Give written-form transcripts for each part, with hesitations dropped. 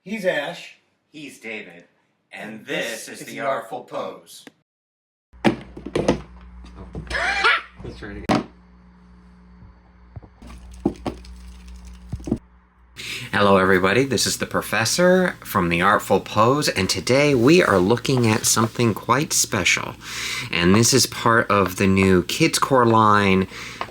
He's Ash. He's David. And this is the Artful Pose. Let's try it again. Hello everybody, this is the Professor from The Artful Pose, and today we are looking at something quite special. And this is part of the new Kids Core line,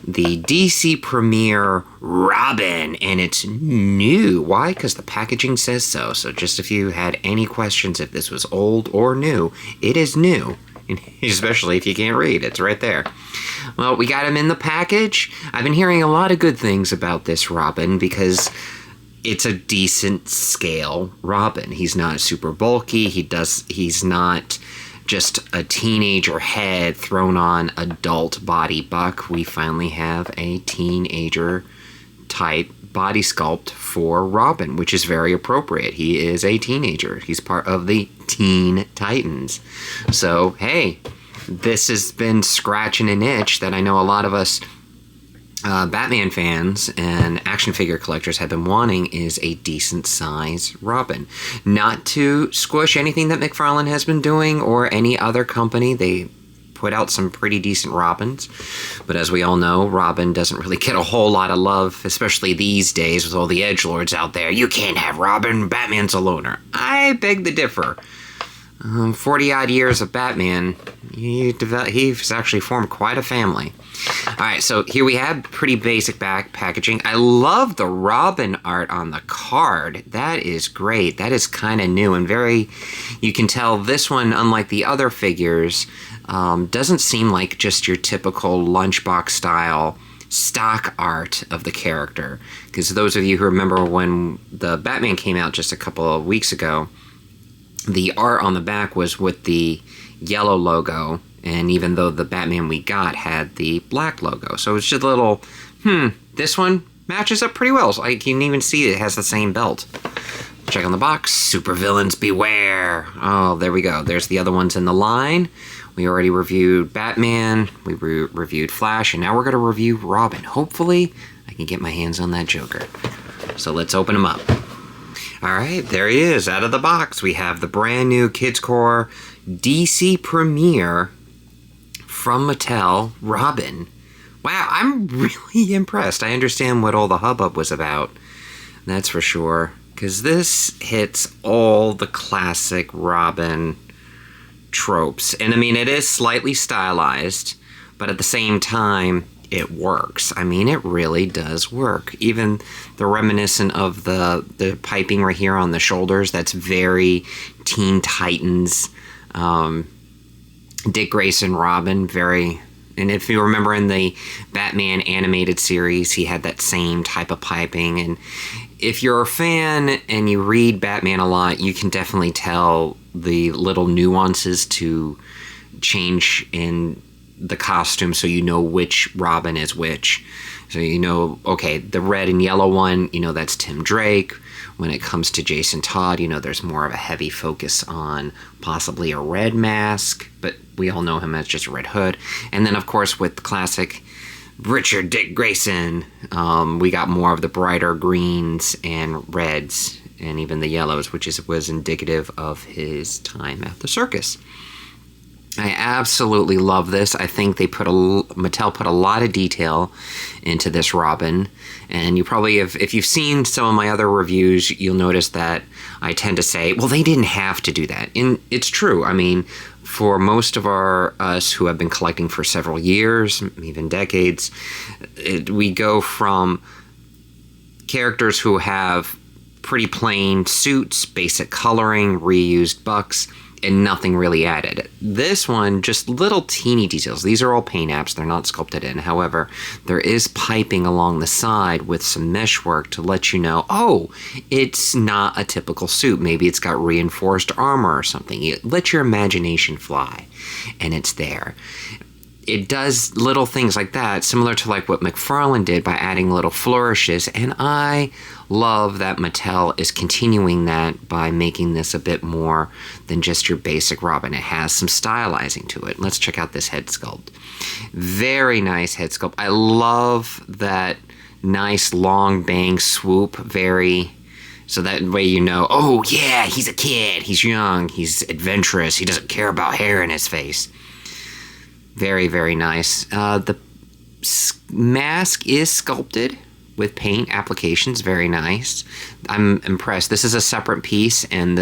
the DC Premiere Robin, and it's new. Why? Because the packaging says so. So just if you had any questions if this was old or new, it is new. Especially if you can't read, it's right there. Well, we got him in the package. I've been hearing a lot of good things about this Robin because it's a decent scale Robin. He's not super bulky. He's not just a teenager head thrown on adult body buck. We finally have a teenager type body sculpt for Robin, which is very appropriate. He is a teenager. He's part of the Teen Titans. So, hey, this has been scratching an itch that I know a lot of us Batman fans and action figure collectors have been wanting, is a decent size Robin. Not to squish anything that McFarlane has been doing or any other company. They put out some pretty decent Robins, but as we all know, Robin doesn't really get a whole lot of love, especially these days with all the edgelords out there. You can't have Robin, Batman's a loner. I beg to differ. 40-odd years of Batman, he's actually formed quite a family. Alright, so here we have pretty basic back packaging. I love the Robin art on the card. That is great. That is kind of new and very, you can tell this one, unlike the other figures, doesn't seem like just your typical lunchbox style stock art of the character. Because those of you who remember when the Batman came out just a couple of weeks ago, the art on the back was with the yellow logo, and even though the Batman we got had the black logo. So it's just a little, this one matches up pretty well. So you can even see it has the same belt. Check on the box. Supervillains beware. Oh, there we go. There's the other ones in the line. We already reviewed Batman. We reviewed Flash, and now we're going to review Robin. Hopefully, I can get my hands on that Joker. So let's open him up. Alright, there he is, out of the box. We have the brand new Kids Core DC Premiere from Mattel Robin. Wow, I'm really impressed. I understand what all the hubbub was about, that's for sure. Because this hits all the classic Robin tropes. And I mean, it is slightly stylized, but at the same time, it works. I mean, it really does work. Even the reminiscent of the piping right here on the shoulders, that's very Teen Titans, Dick Grayson Robin, very... And if you remember in the Batman animated series, he had that same type of piping. And if you're a fan and you read Batman a lot, you can definitely tell the little nuances to change in the costume so you know which Robin is which. So you know, okay, the red and yellow one, you know that's Tim Drake. When it comes to Jason Todd, you know there's more of a heavy focus on possibly a red mask, but we all know him as just a Red Hood. And then of course with the classic Richard Dick Grayson, we got more of the brighter greens and reds and even the yellows, which was indicative of his time at the circus. I absolutely love this. I think they Mattel put a lot of detail into this Robin, and you probably have, if you've seen some of my other reviews, you'll notice that I tend to say, well, they didn't have to do that. And it's true. I mean, for most of us who have been collecting for several years, even decades, we go from characters who have pretty plain suits, basic coloring, reused bucks, and nothing really added. This one, just little teeny details. These are all paint apps, they're not sculpted in. However, there is piping along the side with some mesh work to let you know, oh, it's not a typical suit. Maybe it's got reinforced armor or something. You let your imagination fly, and it's there. It does little things like that, similar to like what McFarlane did by adding little flourishes, and I love that Mattel is continuing that by making this a bit more than just your basic Robin. It has some stylizing to it. Let's check out this head sculpt. Very nice head sculpt. I love that nice long bang swoop, very So that way you know, oh yeah, he's a kid, he's young, he's adventurous, he doesn't care about hair in his face. Very, very nice. The mask is sculpted with paint applications, very nice. I'm impressed. This is a separate piece, and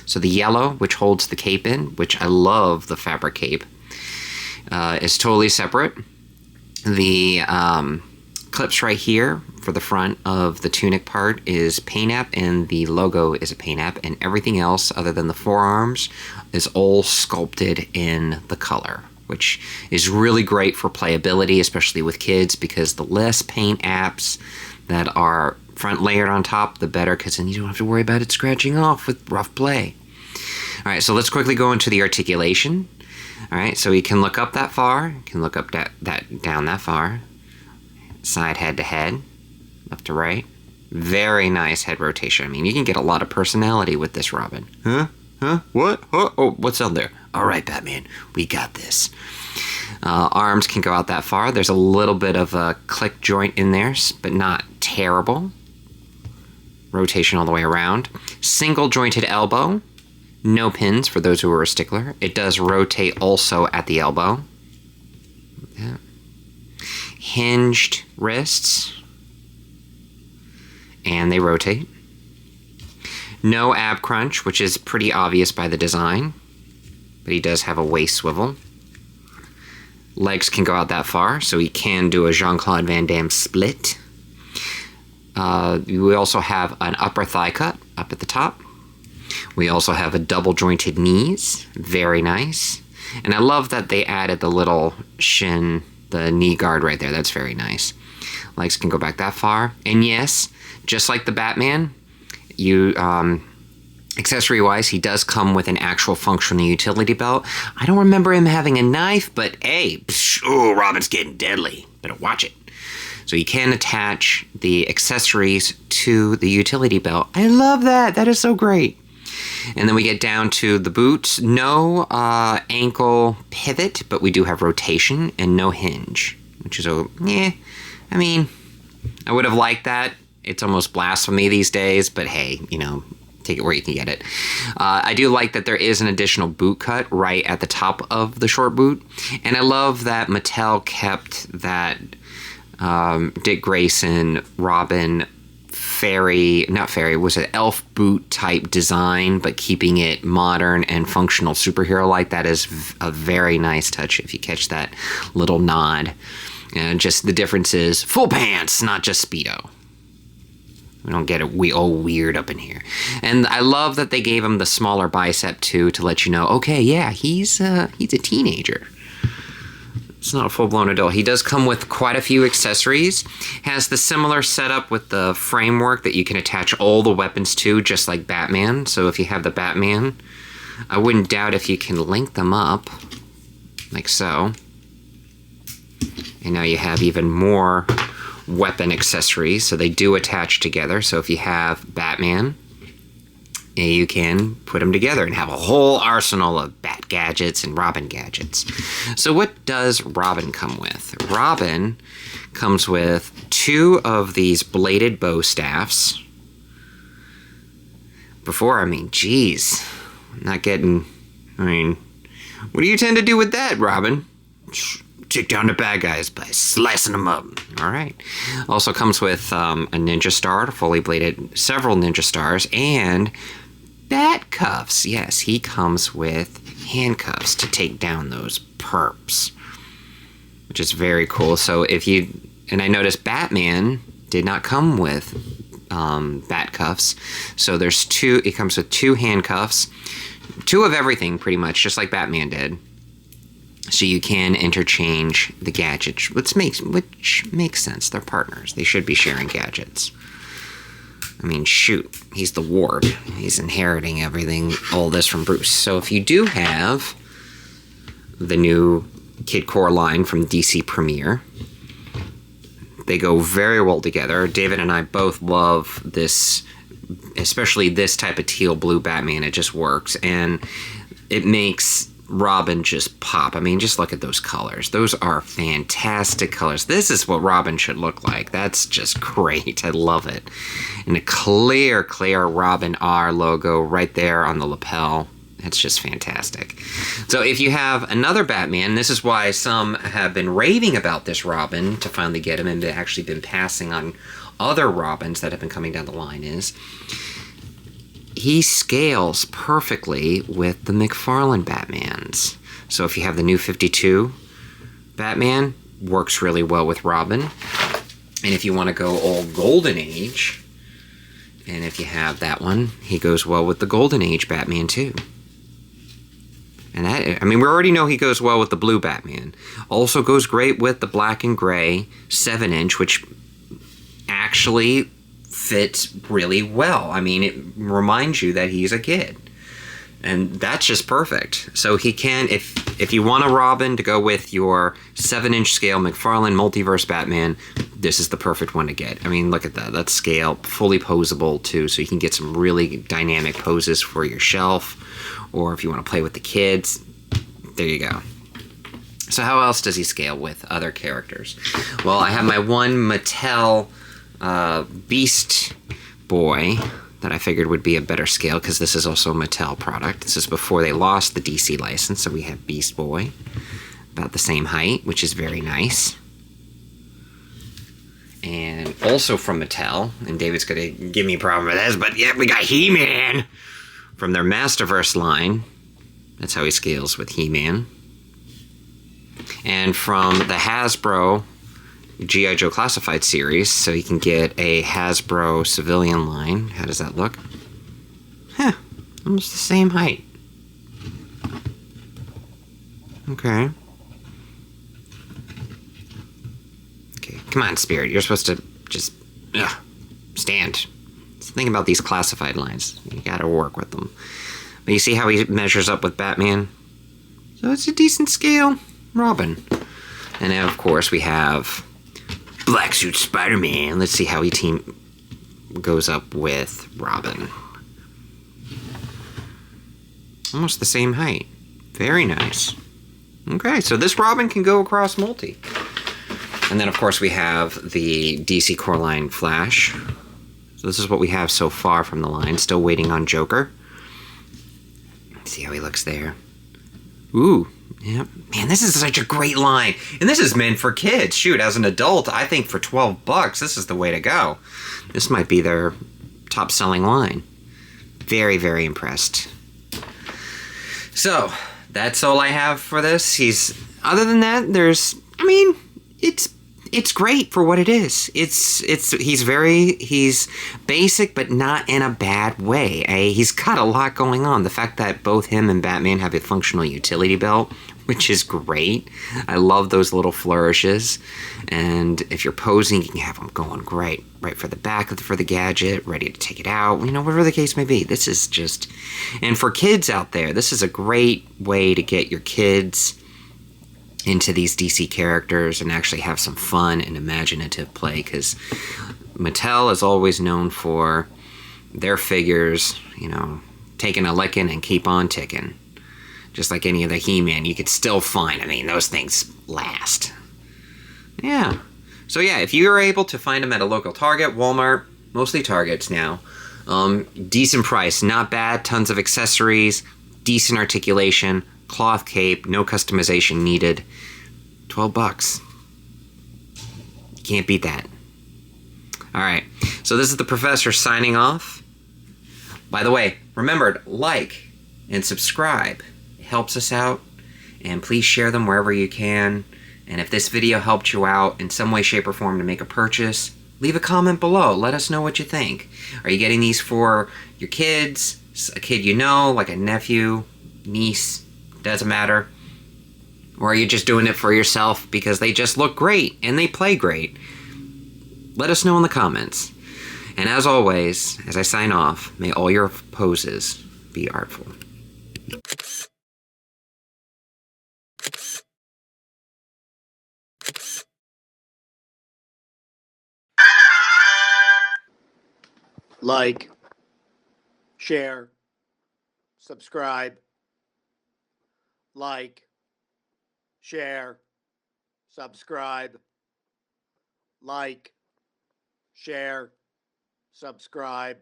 so the yellow, which holds the cape in, which I love the fabric cape, is totally separate. The clips right here for the front of the tunic part is paint app, and the logo is a paint app, and everything else other than the forearms is all sculpted in the color, which is really great for playability, especially with kids, because the less paint apps that are front layered on top, the better, because then you don't have to worry about it scratching off with rough play. All right, so let's quickly go into the articulation. All right, so you can look up that far, you can look up down that far, side head to head, left to right. Very nice head rotation. I mean, you can get a lot of personality with this Robin. Huh? What? Oh, what's on there? All right, Batman, we got this. Arms can go out that far. There's a little bit of a click joint in there, but not terrible. Rotation all the way around. Single jointed elbow. No pins for those who are a stickler. It does rotate also at the elbow. Yeah. Hinged wrists. And they rotate. No ab crunch, which is pretty obvious by the design, but he does have a waist swivel. Legs can go out that far, so he can do a Jean-Claude Van Damme split. We also have an upper thigh cut up at the top. We also have a double jointed knees, very nice. And I love that they added the little shin, the knee guard right there, that's very nice. Legs can go back that far. And yes, just like the Batman, accessory wise, he does come with an actual functional utility belt. I don't remember him having a knife, but hey, Robin's getting deadly. Better watch it. So you can attach the accessories to the utility belt. I love that. That is so great. And then we get down to the boots. No ankle pivot, but we do have rotation and no hinge, which is I mean, I would have liked that. It's almost blasphemy these days, but hey, take it where you can get it. I do like that there is an additional boot cut right at the top of the short boot. And I love that Mattel kept that Dick Grayson, Robin, was an elf boot type design, but keeping it modern and functional superhero-like. That is a very nice touch if you catch that little nod. And just the difference is full pants, not just Speedo. We don't get it all weird up in here. And I love that they gave him the smaller bicep too, to let you know, okay, yeah, he's a teenager. It's not a full-blown adult. He does come with quite a few accessories. Has the similar setup with the framework that you can attach all the weapons to, just like Batman. So if you have the Batman, I wouldn't doubt if you can link them up, like so. And now you have even more weapon accessories, so they do attach together. So if you have Batman, you can put them together and have a whole arsenal of Bat gadgets and Robin gadgets. So what does Robin come with? Robin comes with 2 of these bladed bow staffs. Geez, what do you tend to do with that, Robin? Take down the bad guys by slicing them up. All right. Also comes with a ninja star, fully bladed, several ninja stars, and bat cuffs. Yes, he comes with handcuffs to take down those perps, which is very cool. So and I noticed Batman did not come with bat cuffs. So there's 2, it comes with 2 handcuffs, 2 of everything pretty much, just like Batman did. So you can interchange the gadgets, which makes sense. They're partners. They should be sharing gadgets. I mean, shoot, he's the ward. He's inheriting everything, all this from Bruce. So if you do have the new Kid Core line from DC Premiere, they go very well together. David and I both love this, especially this type of teal blue Batman. It just works. And it makes Robin just pop. I mean, just look at those colors. Those are fantastic colors. This is what Robin should look like. That's just great. I love it. And a clear Robin R logo right there on the lapel. That's just fantastic. So if you have another Batman, this is why some have been raving about this Robin to finally get him, and they've actually been passing on other Robins that have been coming down the line, is he scales perfectly with the McFarlane Batmans. So if you have the new 52 Batman, works really well with Robin. And if you want to go old Golden Age, and if you have that one, he goes well with the Golden Age Batman too. And that, I mean, we already know he goes well with the blue Batman. Also goes great with the black and gray 7-inch, which actually fits really well. I mean, it reminds you that he's a kid. And that's just perfect. So he can, if you want a Robin to go with your 7-inch scale McFarlane Multiverse Batman, this is the perfect one to get. I mean, look at that. That's scale, fully posable too, so you can get some really dynamic poses for your shelf, or if you want to play with the kids, there you go. So how else does he scale with other characters? Well, I have my one Mattel Beast Boy that I figured would be a better scale, because this is also a Mattel product. This is before they lost the DC license, so we have Beast Boy, about the same height, which is very nice. And also from Mattel, and David's going to give me a problem with this, but yeah, we got He-Man from their Masterverse line. That's how he scales with He-Man. And from the Hasbro G.I. Joe Classified series, so you can get a Hasbro civilian line. How does that look? Huh, almost the same height. Okay. Okay, come on, Spirit. You're supposed to just stand. It's the thing about these classified lines. You gotta work with them. But you see how he measures up with Batman? So it's a decent scale Robin. And then, of course, we have Black Suit Spider-Man. Let's see how he goes up with Robin. Almost the same height. Very nice. Okay, so this Robin can go across multi. And then, of course, we have the DC Core Line Flash. So this is what we have so far from the line. Still waiting on Joker. See how he looks there. Ooh, yeah. Man, this is such a great line. And this is meant for kids. Shoot, as an adult, I think for $12, this is the way to go. This might be their top-selling line. Very, very impressed. So, that's all I have for this. Other than that, it's great for what it is. He's basic, but not in a bad way. He's got a lot going on. The fact that both him and Batman have a functional utility belt, which is great. I love those little flourishes. And if you're posing, you can have them going great. Right for the back for the gadget, ready to take it out, whatever the case may be. This is just, and for kids out there, this is a great way to get your kids into these DC characters and actually have some fun and imaginative play, because Mattel is always known for their figures, taking a licking and keep on ticking. Just like any of the He-Man, you could still find, those things last. Yeah. So yeah, if you're able to find them at a local Target, Walmart, mostly Targets now, decent price, not bad, tons of accessories, decent articulation, cloth cape, no customization needed. $12. You can't beat that. Alright, so this is the Professor signing off. By the way, remember to like and subscribe. It helps us out. And please share them wherever you can. And if this video helped you out in some way, shape, or form to make a purchase, leave a comment below. Let us know what you think. Are you getting these for your kids, a kid like a nephew, niece, doesn't matter? Or are you just doing it for yourself because they just look great and they play great? Let us know in the comments. And as always, as I sign off, may all your poses be artful. Like, share, subscribe. like, share, subscribe, like, share, subscribe.